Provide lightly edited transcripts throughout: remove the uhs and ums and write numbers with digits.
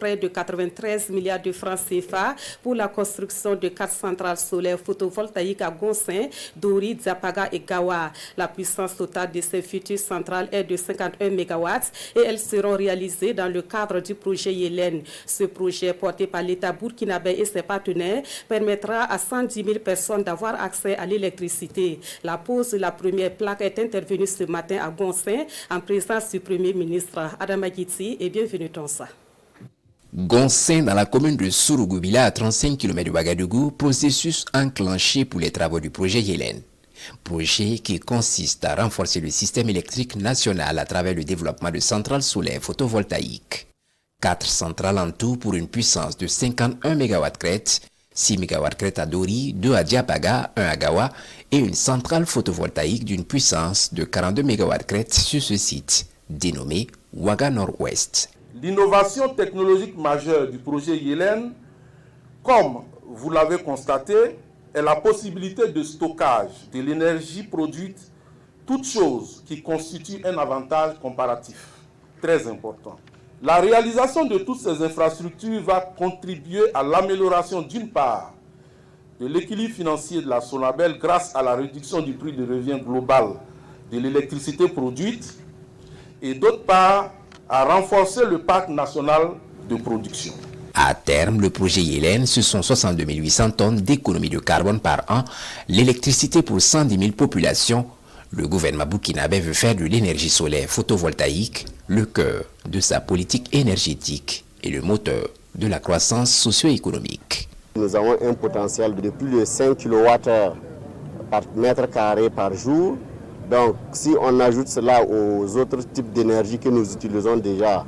près de 93 milliards de francs CFA pour la construction de 4 centrales solaires photovoltaïques à Gonsin, Dori, Diapaga et Gawa. La puissance totale de ces futures centrales est de 51 MW et elles seront réalisées dans le cadre du projet Yélène. Ce projet porté par l'État burkinabé et ses partenaires permettra à 110 000 personnes d'avoir accès à l'électricité. La pose de la première plaque est intervenue ce matin à Gonsin en présence du Premier ministre Adama Guiti et bienvenue dans ça. Gonsin, dans la commune de Sourougoubila, à 35 km de Ouagadougou, processus enclenché pour les travaux du projet Yélène. Projet qui consiste à renforcer le système électrique national à travers le développement de centrales solaires photovoltaïques. 4 centrales en tout pour une puissance de 51 MW crête, 6 MW crête à Dori, 2 à Diapaga, 1 à Gawa et une centrale photovoltaïque d'une puissance de 42 MW crête sur ce site, dénommé Ouaga Nord-Ouest. L'innovation technologique majeure du projet Yélène, comme vous l'avez constaté, est la possibilité de stockage de l'énergie produite, toute chose qui constitue un avantage comparatif très important. La réalisation de toutes ces infrastructures va contribuer à l'amélioration d'une part de l'équilibre financier de la Sonabel grâce à la réduction du prix de revient global de l'électricité produite et d'autre part à renforcer le parc national de production. À terme, le projet Yélène, ce sont 62 800 tonnes d'économie de carbone par an, l'électricité pour 110 000 populations. Le gouvernement burkinabé veut faire de l'énergie solaire photovoltaïque le cœur de sa politique énergétique et le moteur de la croissance socio-économique. Nous avons un potentiel de plus de 5 kWh par mètre carré par jour. Donc, si on ajoute cela aux autres types d'énergie que nous utilisons déjà,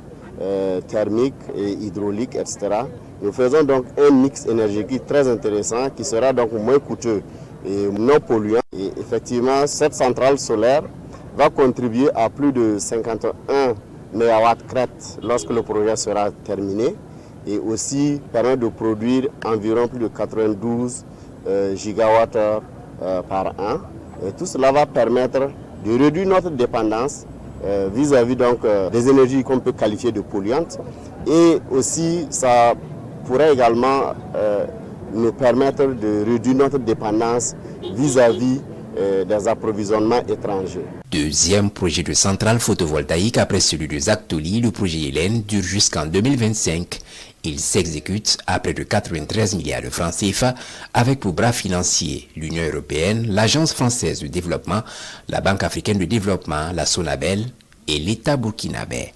thermique et hydraulique, etc., nous faisons donc un mix énergétique très intéressant qui sera donc moins coûteux et non polluant. Et effectivement, cette centrale solaire va contribuer à plus de 51 MW crête lorsque le projet sera terminé et aussi permet de produire environ plus de 92 gigawattheures par an. Et tout cela va permettre de réduire notre dépendance vis-à-vis donc des énergies qu'on peut qualifier de polluantes. Et aussi, ça pourrait également nous permettre de réduire notre dépendance vis-à-vis des approvisionnements étrangers. Deuxième projet de centrale photovoltaïque après celui de Zactoli, le projet Yélène dure jusqu'en 2025. Il s'exécute à près de 93 milliards de francs CFA avec pour bras financiers l'Union européenne, l'Agence française de développement, la Banque africaine de développement, la Sonabel et l'État burkinabé.